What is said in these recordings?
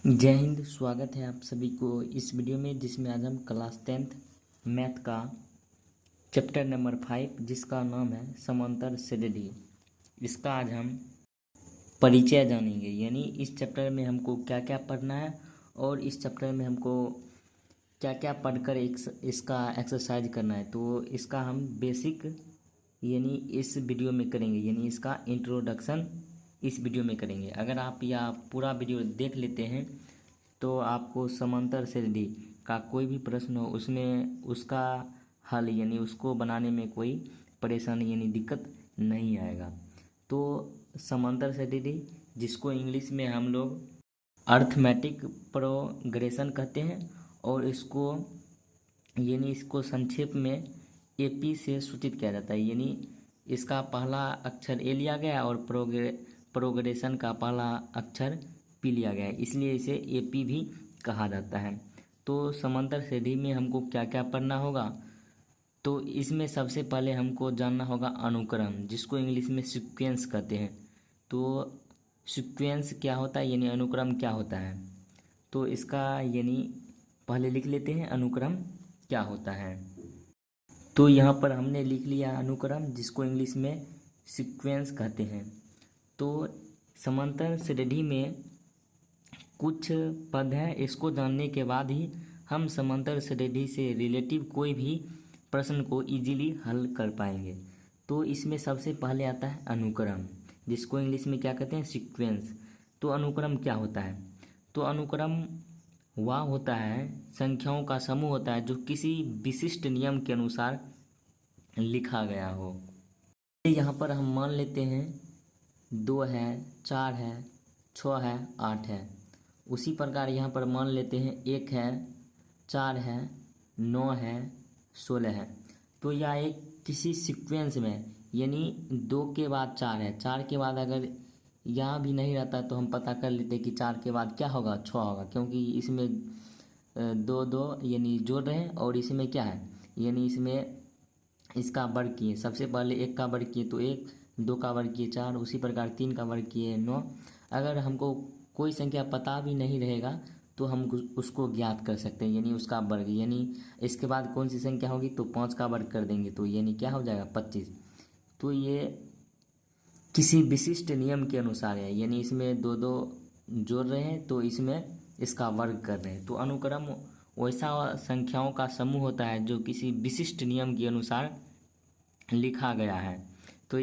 जय हिंद। स्वागत है आप सभी को इस वीडियो में, जिसमें आज हम क्लास 10th मैथ का चैप्टर नंबर 5 जिसका नाम है समांतर श्रेणी, इसका आज हम परिचय जानेंगे। यानी इस चैप्टर में हमको क्या क्या पढ़ना है और इस चैप्टर में हमको क्या क्या पढ़कर इसका एक्सरसाइज करना है। तो इसका हम बेसिक यानी इस वीडियो में करेंगे, यानी इसका इंट्रोडक्शन इस वीडियो में करेंगे। अगर आप यह पूरा वीडियो देख लेते हैं तो आपको समांतर श्रेणी का कोई भी प्रश्न हो उसमें उसका हल यानी उसको बनाने में कोई परेशानी यानी दिक्कत नहीं आएगा। तो समांतर श्रेणी जिसको इंग्लिश में हम लोग अर्थमेटिक प्रोग्रेशन कहते हैं और इसको संक्षेप में एपी से सूचित किया जाता है। यानी इसका पहला अक्षर ए लिया गया और प्रोग्रेशन का पहला अक्षर पी लिया गया है, इसलिए इसे एपी भी कहा जाता है। तो समांतर श्रेणी में हमको क्या क्या पढ़ना होगा, तो इसमें सबसे पहले हमको जानना होगा अनुक्रम, जिसको इंग्लिश में सीक्वेंस कहते हैं। तो सीक्वेंस क्या होता है यानी अनुक्रम क्या होता है, तो इसका यानी पहले लिख लेते हैं अनुक्रम क्या होता है। तो यहाँ पर हमने लिख लिया अनुक्रम, जिसको इंग्लिश में सीक्वेंस कहते हैं। तो समांतर श्रेणी में कुछ पद है, इसको जानने के बाद ही हम समांतर श्रेणी से रिलेटिव कोई भी प्रश्न को इजीली हल कर पाएंगे। तो इसमें सबसे पहले आता है अनुक्रम, जिसको इंग्लिश में क्या कहते हैं सीक्वेंस। तो अनुक्रम क्या होता है, तो अनुक्रम वह होता है संख्याओं का समूह होता है जो किसी विशिष्ट नियम के अनुसार लिखा गया हो। यहाँ पर हम मान लेते हैं 2 है, 4 है, 6 है, 8 है। उसी प्रकार यहाँ पर मान लेते हैं 1 है, 4 है, 9 है, 16 है। तो यह एक किसी सीक्वेंस में यानी 2 के बाद 4 है, 4 के बाद अगर यहाँ भी नहीं रहता तो हम पता कर लेते कि 4 के बाद क्या होगा, 6 होगा, क्योंकि इसमें 2 यानी जोड़ रहे हैं और इसमें क्या है यानी इसमें इसका वर्ग किए। सबसे पहले 1 का वर्ग किए तो 1, 2 का वर्ग किए 4, उसी प्रकार 3 का वर्ग किए 9। अगर हमको कोई संख्या पता भी नहीं रहेगा तो हम उसको ज्ञात कर सकते हैं, यानी उसका वर्ग। यानी इसके बाद कौन सी संख्या होगी तो 5 का वर्ग कर देंगे तो यानी क्या हो जाएगा 25। तो ये किसी विशिष्ट नियम के अनुसार है, यानी इसमें 2 जोड़ रहे हैं तो इसमें इसका वर्ग कर रहे हैं। तो अनुक्रम वैसा संख्याओं का समूह होता है जो किसी विशिष्ट नियम के अनुसार लिखा गया है। तो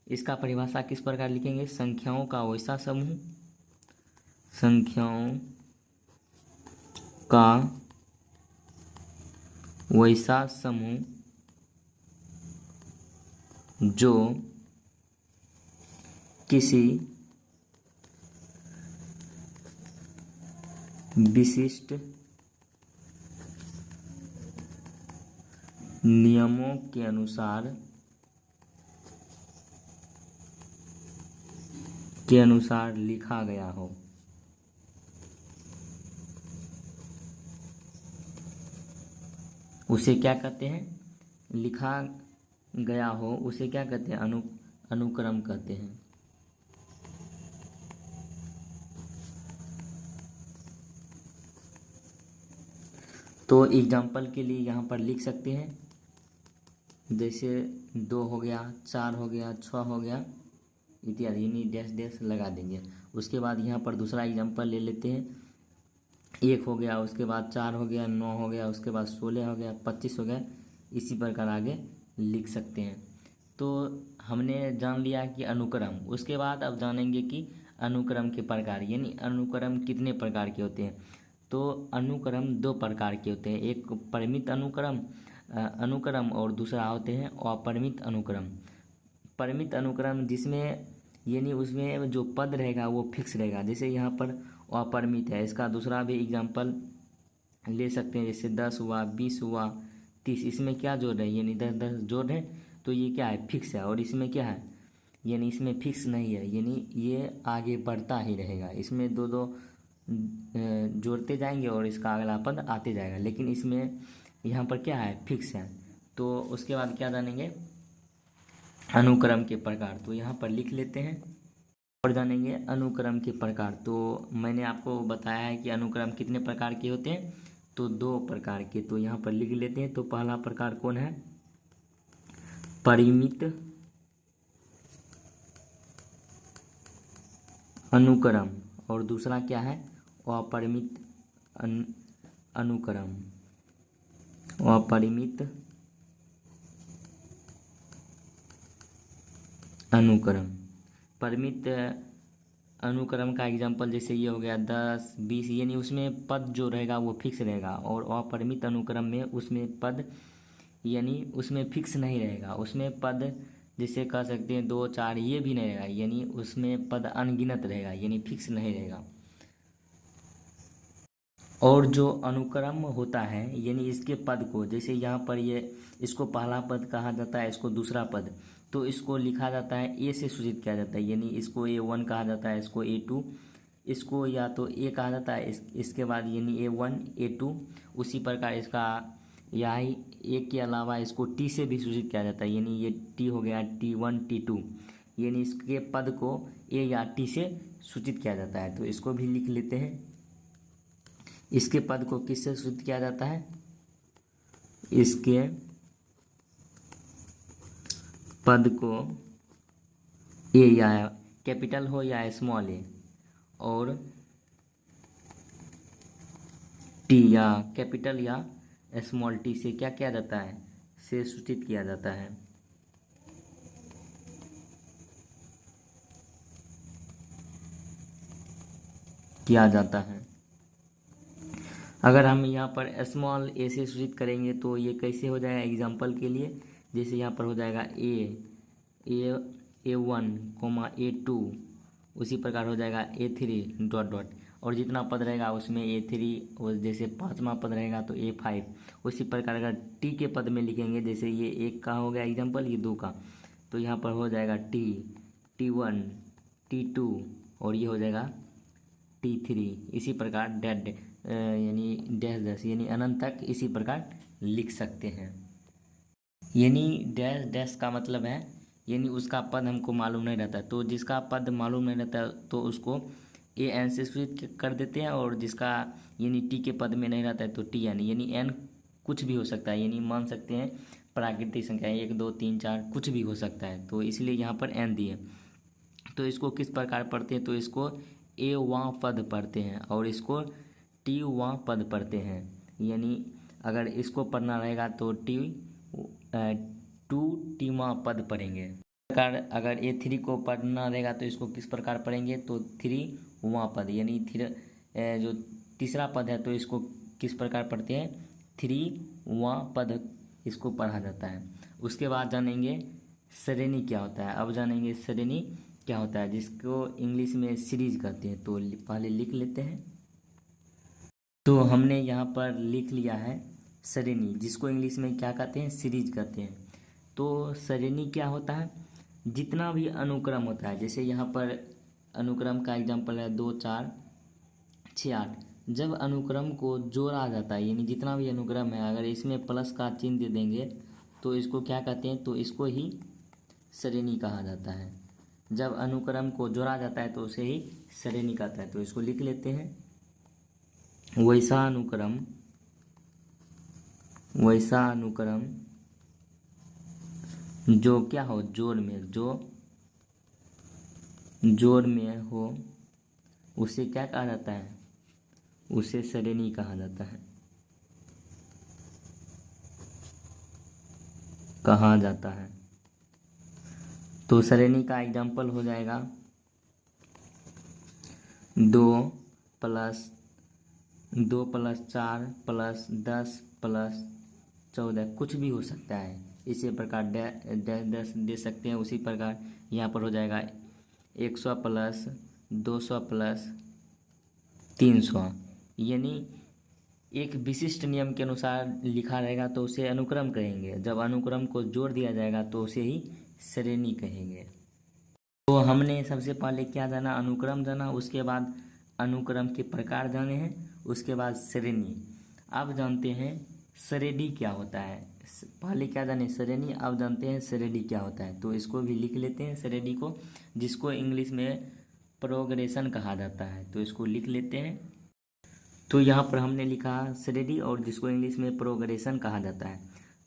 इसका परिभाषा किस प्रकार लिखेंगे, संख्याओं का वैसा समूह, संख्याओं का वैसा समूह जो किसी विशिष्ट नियमों के अनुसार लिखा गया हो। उसे क्या कहते हैं, लिखा गया हो उसे क्या कहते हैं अनुक्रम कहते हैं। तो एग्जाम्पल के लिए यहाँ पर लिख सकते हैं, जैसे 2 हो गया, 4 हो गया, 6 हो गया इत्यादि, यानी डैश डैश लगा देंगे। उसके बाद यहाँ पर दूसरा एग्जाम्पल ले लेते हैं, 1 हो गया, उसके बाद 4 हो गया, 9 हो गया, उसके बाद 16 हो गया, 25 हो गया, इसी प्रकार आगे लिख सकते हैं। तो हमने जान लिया कि अनुक्रम, उसके बाद अब जानेंगे कि अनुक्रम के प्रकार, यानी अनुक्रम कितने प्रकार के होते हैं। तो अनुक्रम 2 प्रकार के होते हैं, एक परिमित अनुक्रम और दूसरा होते हैं अपरिमित अनुक्रम। परिमित अनुक्रम जिसमें यानी उसमें जो पद रहेगा वो फिक्स रहेगा, जैसे यहाँ पर अपरिमित है। इसका दूसरा भी एग्जाम्पल ले सकते हैं, जैसे 10 हुआ, 20 हुआ, 30। इसमें क्या जोड़ रहे हैं यानी 10 जोड़ है तो ये क्या है फिक्स है, और इसमें क्या है यानी इसमें फिक्स नहीं है, यानी ये आगे बढ़ता ही रहेगा। इसमें 2 जोड़ते जाएंगे और इसका अगला पद आते जाएगा, लेकिन इसमें यहाँ पर क्या है फिक्स है। तो उसके बाद क्या जानेंगे अनुक्रम के प्रकार, तो यहाँ पर लिख लेते हैं। और जानेंगे अनुक्रम के प्रकार। तो मैंने आपको बताया है कि अनुक्रम कितने प्रकार के होते हैं, तो 2 प्रकार के। तो यहाँ पर लिख लेते हैं। तो पहला प्रकार कौन है, परिमित अनुक्रम, और दूसरा क्या है, अपरिमित अनुक्रम। अपरिमित अनुक्रम। परिमित अनुक्रम का एग्जाम्पल जैसे ये हो गया 10, 20, यानी उसमें पद जो रहेगा वो फिक्स रहेगा। और अपरिमित अनुक्रम में उसमें पद यानी उसमें फिक्स नहीं रहेगा, उसमें पद जैसे कह सकते हैं 2, 4 ये भी नहीं रहेगा, यानी उसमें पद अनगिनत रहेगा, यानी फिक्स नहीं रहेगा। और जो अनुक्रम होता है यानी इसके पद को, जैसे यहाँ पर ये इसको पहला पद कहा जाता है, इसको दूसरा पद, तो इसको लिखा जाता है ए से सूचित किया जाता है, यानी इसको A1 कहा जाता है, इसको A2, इसको या तो ए कहा जाता है, इसके बाद यानी A1 A2। उसी प्रकार इसका या ए के अलावा इसको टी से भी सूचित किया जाता है, यानी ये टी हो गया T1 T2, यानी इसके पद को ए या टी से सूचित किया जाता है। तो इसको भी लिख लेते हैं। इसके पद को किससे सूचित किया जाता है, इसके पद को ए या कैपिटल हो या स्मॉल ए, और टी या कैपिटल या स्मॉल टी से क्या किया जाता है, से सूचित किया जाता है। किया जाता है। अगर हम यहाँ पर स्मॉल ए से सूचित करेंगे तो ये कैसे हो जाएगा, एग्जाम्पल के लिए जैसे यहाँ पर हो जाएगा A1 A2, उसी प्रकार हो जाएगा A3 डॉट डॉट, और जितना पद रहेगा उसमें A3, और जैसे 5वां पद रहेगा तो A5। उसी प्रकार अगर टी के पद में लिखेंगे, जैसे ये 1 का हो गया एग्जाम्पल, ये 2 का, तो यहाँ पर हो जाएगा T1 T2, और ये हो जाएगा T3। इसी प्रकार डैट यानी डैश डैश यानी अनंत तक इसी प्रकार लिख सकते हैं। यानी डैश डैश का मतलब है यानी उसका पद हमको मालूम नहीं रहता, तो जिसका पद मालूम नहीं रहता तो उसको ए एन से सूचित कर देते हैं, और जिसका यानी टी के पद में नहीं रहता है तो टी यानी एन कुछ भी हो सकता है, यानी मान सकते हैं प्राकृतिक संख्या 1, 2, 3, 4 कुछ भी हो सकता है, तो इसलिए यहाँ पर एन दिए। तो इसको किस प्रकार पढ़ते हैं, तो इसको ए वां पद पढ़ते हैं, और इसको टी वां पद पढ़ते हैं। यानी अगर इसको पढ़ना रहेगा तो टू टीमा पद पढ़ेंगे। प्रकार अगर A3 को पढ़ना रहेगा तो इसको किस प्रकार पढ़ेंगे, तो 3 वां पद, यानी जो तीसरा पद है तो इसको किस प्रकार पढ़ते हैं, 3 वां पद इसको पढ़ा जाता है। उसके बाद जानेंगे श्रेणी क्या होता है। अब जानेंगे श्रेणी क्या होता है, जिसको इंग्लिश में सीरीज कहते हैं। तो पहले लिख लेते हैं। तो हमने यहाँ पर लिख लिया है श्रेणी, जिसको इंग्लिश में क्या कहते हैं, सीरीज कहते हैं। तो श्रेणी क्या होता है, जितना भी अनुक्रम होता है, जैसे यहाँ पर अनुक्रम का एग्जाम्पल है 2, 4, 6, 8। जब अनुक्रम को जोड़ा जाता है, यानी जितना भी अनुक्रम है अगर इसमें प्लस का चिन्ह दे देंगे तो इसको क्या कहते हैं, तो इसको ही श्रेणी कहा जाता है। जब अनुक्रम को जोड़ा जाता है तो उसे ही श्रेणी कहता है। तो इसको लिख लेते हैं। वैसा अनुक्रम जो क्या हो, जोड़ में, जो जोड़ में हो उसे क्या कहा जाता है, उसे श्रेणी कहा जाता है, कहा जाता है। तो श्रेणी का एग्जाम्पल हो जाएगा 2 + 2 + 4 + 10 + 14 कुछ भी हो सकता है। इसी प्रकार डैश दे सकते हैं। उसी प्रकार यहाँ पर हो जाएगा 100 + 200 + 300, यानी एक विशिष्ट नियम के अनुसार लिखा रहेगा तो उसे अनुक्रम कहेंगे। जब अनुक्रम को जोड़ दिया जाएगा तो उसे ही श्रेणी कहेंगे। तो हमने सबसे पहले क्या जाना, अनुक्रम जाना, उसके बाद अनुक्रम के प्रकार जाने हैं, उसके बाद श्रेणी। अब जानते हैं श्रेणी क्या होता है। पहले क्या जाने, श्रेणी, अब जानते हैं श्रेणी क्या होता है। तो इसको भी लिख लेते हैं श्रेणी को, जिसको इंग्लिश में प्रोग्रेशन कहा जाता है। तो इसको लिख लेते हैं। तो यहाँ पर हमने लिखा श्रेणी और जिसको इंग्लिश में प्रोग्रेशन कहा जाता है।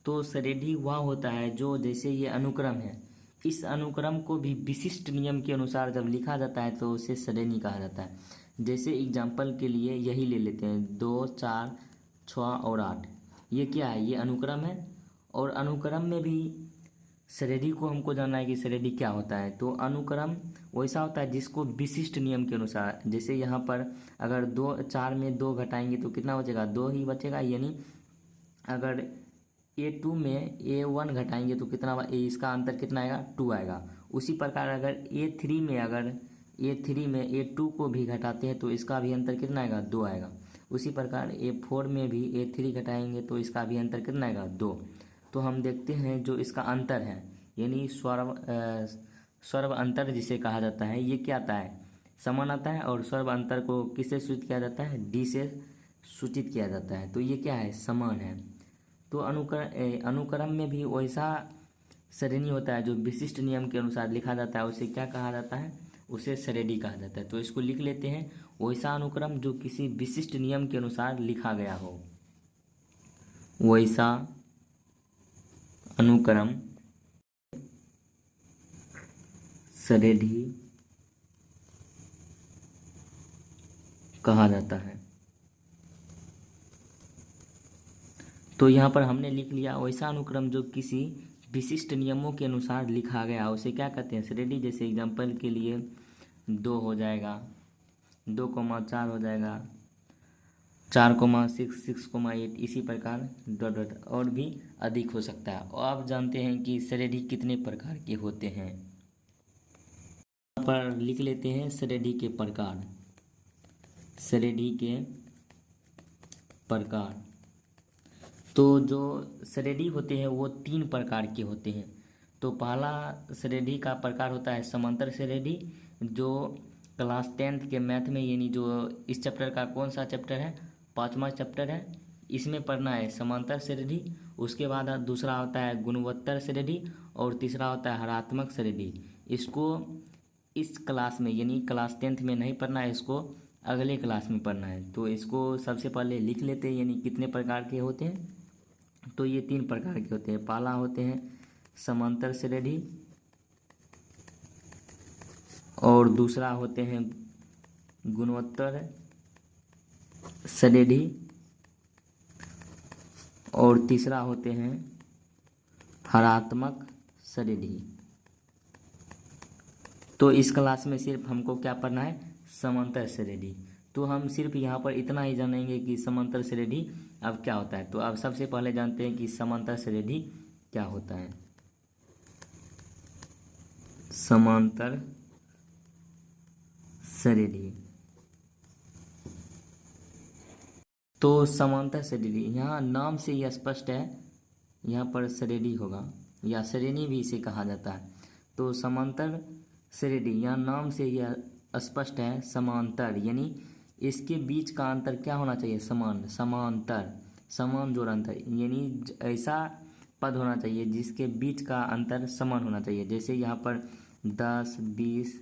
तो श्रेणी वह होता है जो, जैसे ये अनुक्रम है, इस अनुक्रम को भी विशिष्ट नियम के अनुसार जब लिखा जाता है तो उसे श्रेणी कहा जाता है। जैसे एग्जाम्पल के लिए यही ले लेते हैं 2, 4, 6 और 8। ये क्या है? ये अनुक्रम है। और अनुक्रम में भी श्रेणी को हमको जानना है कि श्रेणी क्या होता है। तो अनुक्रम वैसा होता है जिसको विशिष्ट नियम के अनुसार, जैसे यहाँ पर अगर 4 में 2 घटाएंगे तो कितना बचेगा? 2 ही बचेगा। यानी अगर A2 में A1 घटाएंगे तो कितना इसका अंतर कितना आएगा? 2 आएगा। उसी प्रकार अगर A3 में A2 को भी घटाते हैं तो इसका भी अंतर कितना आएगा? 2 आएगा। उसी प्रकार A4 में भी A3 घटाएंगे तो इसका भी अंतर कितना आएगा? 2। तो हम देखते हैं जो इसका अंतर है, यानी स्वर्व अंतर जिसे कहा जाता है, ये क्या आता है? समान आता है। और स्वर्व अंतर को किससे सूचित किया जाता है? D से सूचित किया जाता है। तो ये क्या है? समान है। तो अनुक्रम में भी वैसा श्रेणी होता है जो विशिष्ट नियम के अनुसार लिखा जाता है, उसे क्या कहा जाता है? उसे श्रेणी कहा जाता है। तो इसको लिख लेते हैं, वैसा अनुक्रम जो किसी विशिष्ट नियम के अनुसार लिखा गया हो, वैसा अनुक्रम श्रेणी कहा जाता है। तो यहाँ पर हमने लिख लिया, वैसा अनुक्रम जो किसी विशिष्ट नियमों के अनुसार लिखा गया उसे क्या कहते हैं? श्रेणी। जैसे एग्जाम्पल के लिए 2 हो जाएगा, 2,4 हो जाएगा, 4,6, 6,8, इसी प्रकार डॉट डॉट और भी अधिक हो सकता है। और आप जानते हैं कि श्रेणी कितने प्रकार के होते हैं। यहाँ पर लिख लेते हैं श्रेणी के प्रकार। श्रेणी के प्रकार, तो जो श्रेणी होते हैं वो 3 प्रकार के होते हैं। तो पहला श्रेणी का प्रकार होता है समांतर श्रेणी, जो क्लास 10th के मैथ में, यानी जो इस चैप्टर का कौन सा चैप्टर है? 5वां चैप्टर है, इसमें पढ़ना है समांतर श्रेणी। उसके बाद दूसरा होता है गुणवत्तर श्रेणी और तीसरा होता है हरात्मक श्रेणी। इसको इस क्लास में, यानी क्लास 10th में नहीं पढ़ना है, इसको अगले क्लास में पढ़ना है। तो इसको सबसे पहले लिख लेते हैं, यानी कितने प्रकार के होते हैं। तो ये 3 प्रकार के होते हैं। पहला होते हैं समांतर श्रेणी, और दूसरा होते हैं गुणवत्तर श्रेणी, और तीसरा होते हैं हरात्मक श्रेणी। तो इस क्लास में सिर्फ हमको क्या पढ़ना है? समांतर श्रेणी। तो हम सिर्फ यहाँ पर इतना ही जानेंगे कि समांतर श्रेणी अब क्या होता है। तो अब सबसे पहले जानते हैं कि समांतर श्रेणी क्या होता है। समांतर श्रेणी, तो समांतर श्रेणी यहाँ नाम से यह स्पष्ट है, यहाँ पर श्रेणी होगा या श्रेणी भी इसे कहा जाता है। तो समांतर श्रेणी यहाँ नाम से यह स्पष्ट है, समांतर यानी इसके बीच का अंतर क्या होना चाहिए? समान। समांतर, समान जोड़ अंतर, यानी ऐसा पद होना चाहिए जिसके बीच का अंतर समान होना चाहिए। जैसे यहाँ पर 10, 20,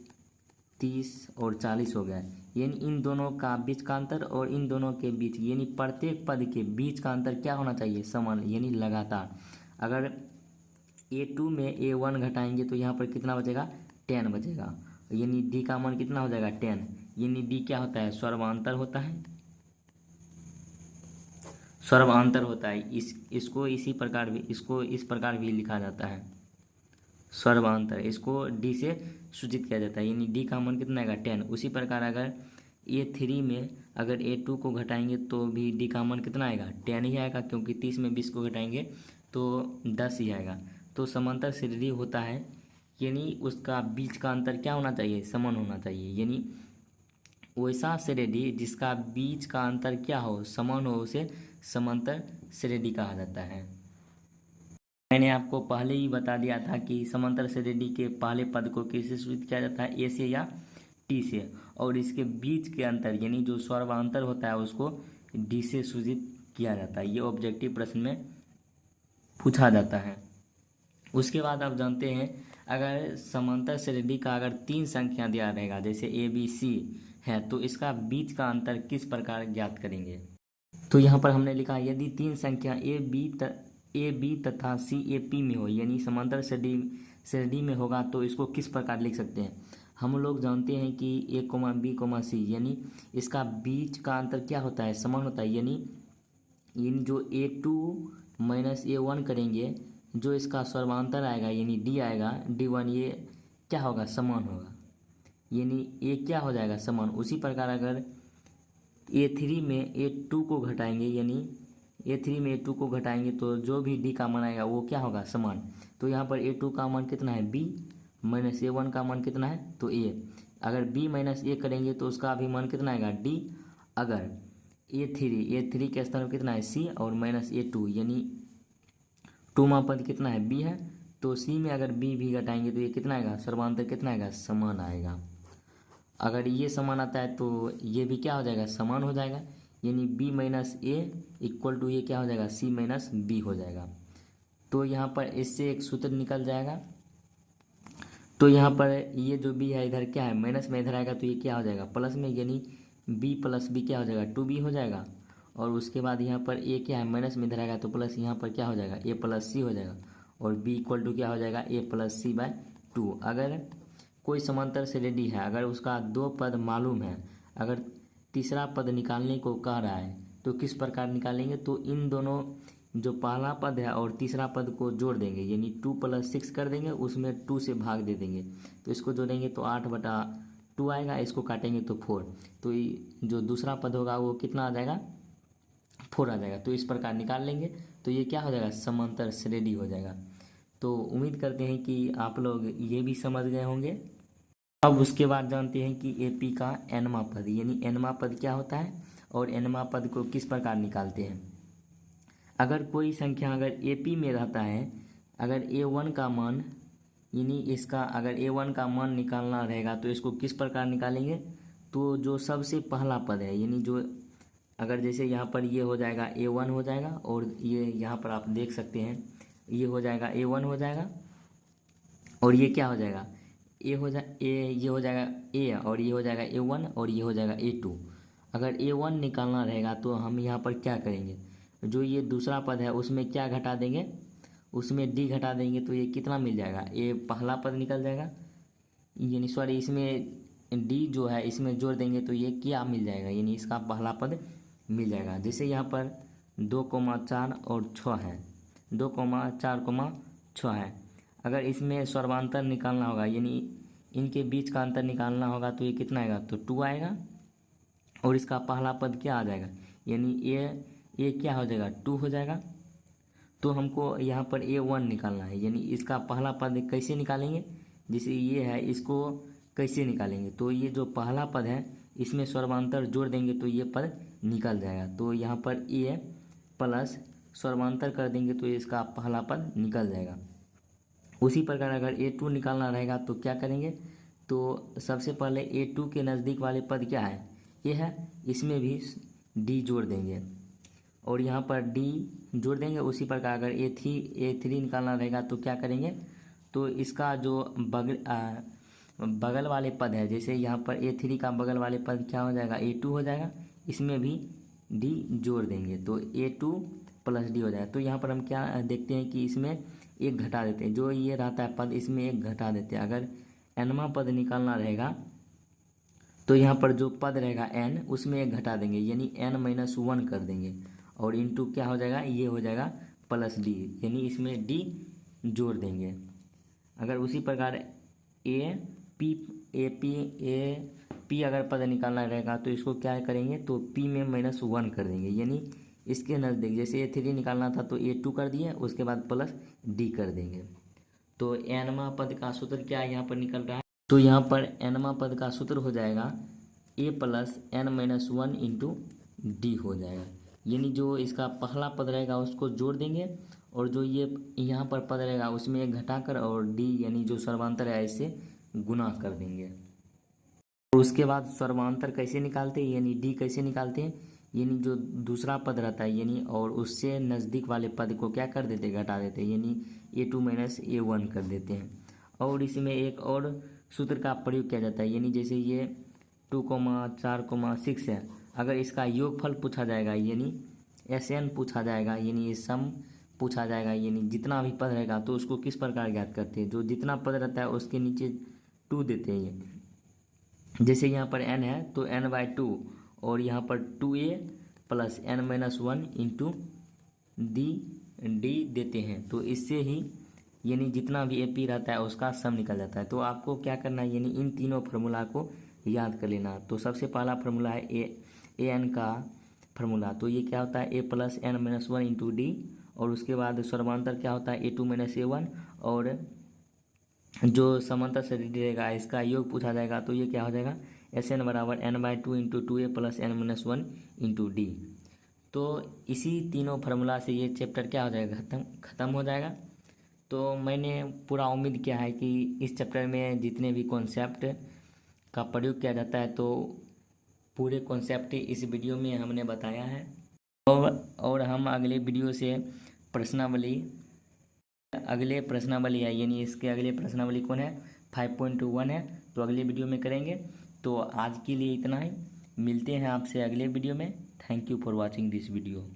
30 और 40 हो गया, यानी इन दोनों का बीच का अंतर और इन दोनों के बीच, यानी प्रत्येक पद के बीच का अंतर क्या होना चाहिए? समान, यानी लगातार। अगर A2 में A1 घटाएंगे तो यहाँ पर कितना बचेगा? 10 बचेगा, यानी D का मान कितना हो जाएगा? 10। यानी D क्या होता है? सर्वांतर होता है, सर्वांतर होता है। इसको इसी प्रकार भी, इसको इस प्रकार भी लिखा जाता है, सर्वांतर। इसको D से सूचित किया जाता है, यानी D का मान कितना आएगा? 10। उसी प्रकार अगर A3 में अगर A2 को घटाएंगे तो भी D का मान कितना आएगा? 10 ही आएगा, क्योंकि 30 में 20 को घटाएंगे तो 10 ही आएगा। तो समांतर श्रेणी होता है, यानी उसका बीच का अंतर क्या होना चाहिए? समान होना चाहिए। यानी वैसा श्रेणी जिसका बीच का अंतर क्या हो? समान हो, उसे समांतर श्रेणी कहा जाता है। मैंने आपको पहले ही बता दिया था कि समांतर श्रेणी के पहले पद को किससे सूचित किया जाता है? A से या T से, और इसके बीच के अंतर यानी जो सर्वांतर होता है उसको D से सूचित किया जाता है। ये ऑब्जेक्टिव प्रश्न में पूछा जाता है। उसके बाद आप जानते हैं अगर समांतर श्रेणी का अगर 3 संख्या दिया रहेगा जैसे ए बी सी है तो इसका बीच का अंतर किस प्रकार ज्ञात करेंगे। तो यहाँ पर हमने लिखा यदि 3 संख्या ए बी तथा सी ए पी में हो यानी समांतर श्रेणी में होगा तो इसको किस प्रकार लिख सकते हैं। हम लोग जानते हैं कि ए कोमा बी कोमा सी यानी इसका बीच का अंतर क्या होता है, समान होता है। यानी जो A2 माइनस A1 करेंगे जो इसका सर्वांतर आएगा यानी D आएगा D1 ये क्या होगा, समान होगा। यानी ये क्या हो जाएगा, समान। उसी प्रकार अगर A3 में A2 को घटाएंगे यानी A3 में A2 को घटाएंगे तो जो भी D का मान आएगा वो क्या होगा, समान। तो यहाँ पर A2 का मान कितना है B माइनस A1 का मान कितना है तो A। अगर B माइनस A करेंगे तो उसका भी मान कितना आएगा D। अगर A3 के स्थान पर कितना है C और माइनस A2 यानी 2वां पद कितना है B है तो C में अगर B भी घटाएंगे तो ये कितना आएगा, सर्वांतर कितना आएगा, समान आएगा। अगर ये समान आता है तो ये भी क्या हो जाएगा, समान हो जाएगा। यानी B minus A equal to ये क्या हो जाएगा, C माइनस B हो जाएगा। तो यहाँ पर इससे एक सूत्र निकल जाएगा। तो यहाँ पर ये जो B है इधर क्या है, माइनस में इधर आएगा तो ये क्या हो जाएगा, प्लस में। यानी B प्लस B क्या हो जाएगा, 2B हो जाएगा। और उसके बाद यहाँ पर A क्या है, माइनस में इधर आएगा तो प्लस, यहाँ पर क्या हो जाएगा A प्लस C हो जाएगा। और B इक्वल टू क्या हो जाएगा, A प्लस C बाय 2। अगर कोई समांतर श्रेणी है, अगर उसका 2 पद मालूम है, अगर तीसरा पद निकालने को कह रहा है तो किस प्रकार निकालेंगे। तो इन दोनों जो पहला पद है और तीसरा पद को जोड़ देंगे यानी 2 + 6 कर देंगे, उसमें 2 से भाग दे देंगे तो इसको जोड़ेंगे तो 8/2 आएगा, इसको काटेंगे तो 4। तो जो दूसरा पद होगा वो कितना आ जाएगा, 4 आ जाएगा। तो इस प्रकार निकाल लेंगे तो ये क्या हो जाएगा, समांतर श्रेणी हो जाएगा। तो उम्मीद करते हैं कि आप लोग ये भी समझ गए होंगे। अब उसके बाद जानते हैं कि AP का nवां पद यानी nवां पद क्या होता है और nवां पद को किस प्रकार निकालते हैं। अगर कोई संख्या अगर AP में रहता है, अगर A1 का मान यानी इसका अगर A1 का मान निकालना रहेगा तो इसको किस प्रकार निकालेंगे। तो जो सबसे पहला पद है यानी जो अगर जैसे यहाँ पर ये हो जाएगा A1 हो जाएगा और ये यहाँ पर आप देख सकते हैं ये हो जाएगा A1 हो जाएगा और ये क्या हो जाएगा ये हो जाएगा A और ये हो जाएगा A1 और ये हो जाएगा A2। अगर A1 निकालना रहेगा तो हम यहाँ पर क्या करेंगे, जो ये दूसरा पद है उसमें क्या घटा देंगे, उसमें D घटा देंगे तो ये कितना मिल जाएगा, ये पहला पद निकल जाएगा। यानी सॉरी इसमें D जो है इसमें जोड़ देंगे तो ये क्या मिल जाएगा, यानी इसका पहला पद मिल जाएगा। जैसे यहाँ पर 2,4 और 6 है, 2,4,6 है। अगर इसमें सर्वांतर निकालना होगा यानी इनके बीच का अंतर निकालना होगा तो ये कितना आएगा, तो 2 आएगा और इसका पहला पद क्या आ जाएगा, यानी ये क्या हो जाएगा, 2 हो जाएगा। तो हमको यहाँ पर A1 निकालना है यानी इसका पहला पद कैसे निकालेंगे, जैसे ये है इसको कैसे निकालेंगे। तो ये जो पहला पद है इसमें सर्वांतर जोड़ देंगे तो ये पद निकल जाएगा। तो यहाँ पर A प्लस सर्वांतर कर देंगे तो इसका पहला पद निकल जाएगा। उसी प्रकार अगर A2 निकालना रहेगा तो क्या करेंगे, तो सबसे पहले A2 के नज़दीक वाले पद क्या है, ये है, इसमें भी D जोड़ देंगे और यहाँ पर D जोड़ देंगे। उसी प्रकार अगर A3 निकालना रहेगा तो क्या करेंगे, तो इसका जो बगल वाले पद है, जैसे यहाँ पर A3 का बगल वाले पद क्या हो जाएगा, A2 हो जाएगा, इसमें भी D जोड़ देंगे तो A2 प्लस D हो जाएगा। तो यहाँ पर हम क्या देखते हैं कि इसमें एक घटा देते हैं, जो ये रहता है पद इसमें एक घटा देते हैं। अगर nवां पद निकालना रहेगा तो यहाँ पर जो पद रहेगा n उसमें एक घटा देंगे यानी n-1 कर देंगे और इंटू क्या हो जाएगा, ये हो जाएगा प्लस D यानी इसमें D जोड़ देंगे। अगर उसी प्रकार AP अगर पद निकालना रहेगा तो इसको क्या करेंगे, तो P में -1 कर देंगे यानी इसके नज़दीक, जैसे A3 निकालना था तो A2 कर दिए, उसके बाद प्लस D कर देंगे। तो nवां पद का सूत्र क्या यहाँ पर निकल रहा है, तो यहाँ पर nवां पद का सूत्र हो जाएगा A plus n-1 into D हो जाएगा। यानी जो इसका पहला पद रहेगा उसको जोड़ देंगे और जो ये यहाँ पर पद रहेगा उसमें एक घटाकर और D यानी जो सर्वांतर है इससे गुना कर देंगे। और उसके बाद सर्वांतर कैसे निकालते हैं यानी D कैसे निकालते हैं, यानी जो दूसरा पद रहता है यानी और उससे नज़दीक वाले पद को क्या कर देते, घटा देते, यानी A2 माइनस A1 कर देते हैं। और इसमें एक और सूत्र का प्रयोग किया जाता है, यानी जैसे ये 2,4,6 है, अगर इसका योगफल पूछा जाएगा यानी SN पूछा जाएगा, यानी ये सम पूछा जाएगा, यानी जितना भी पद रहेगा तो उसको किस प्रकार ज्ञात करते हैं, जो जितना पद रहता है उसके नीचे 2 देते हैं। ये जैसे यहाँ पर n है तो n/2 और यहाँ पर 2a plus n-1 into D देते हैं। तो इससे ही यानी जितना भी AP रहता है उसका सम निकल जाता है। तो आपको क्या करना है, यानी इन तीनों फार्मूला को याद कर लेना। तो सबसे पहला फार्मूला है an का फार्मूला, तो ये क्या होता है A plus n-1 into D, और उसके बाद सर्वांतर क्या होता है A2 माइनस A1, और जो समांतर से रहेगा इसका योग पूछा जाएगा तो ये क्या हो जाएगा SN बराबर n/2 into 2a plus n-1 into D. तो इसी तीनों फार्मूला से ये चैप्टर क्या हो जाएगा, ख़त्म हो जाएगा। तो मैंने पूरा उम्मीद किया है कि इस चैप्टर में जितने भी कॉन्सेप्ट का प्रयोग किया जाता है तो पूरे कॉन्सेप्ट इस वीडियो में हमने बताया है। और हम अगले वीडियो से अगले प्रश्नावली है, यानी इसके अगले प्रश्नावली कौन है 5.1 है, तो अगले वीडियो में करेंगे। तो आज के लिए इतना ही, मिलते हैं आपसे अगले वीडियो में। Thank you for watching this video.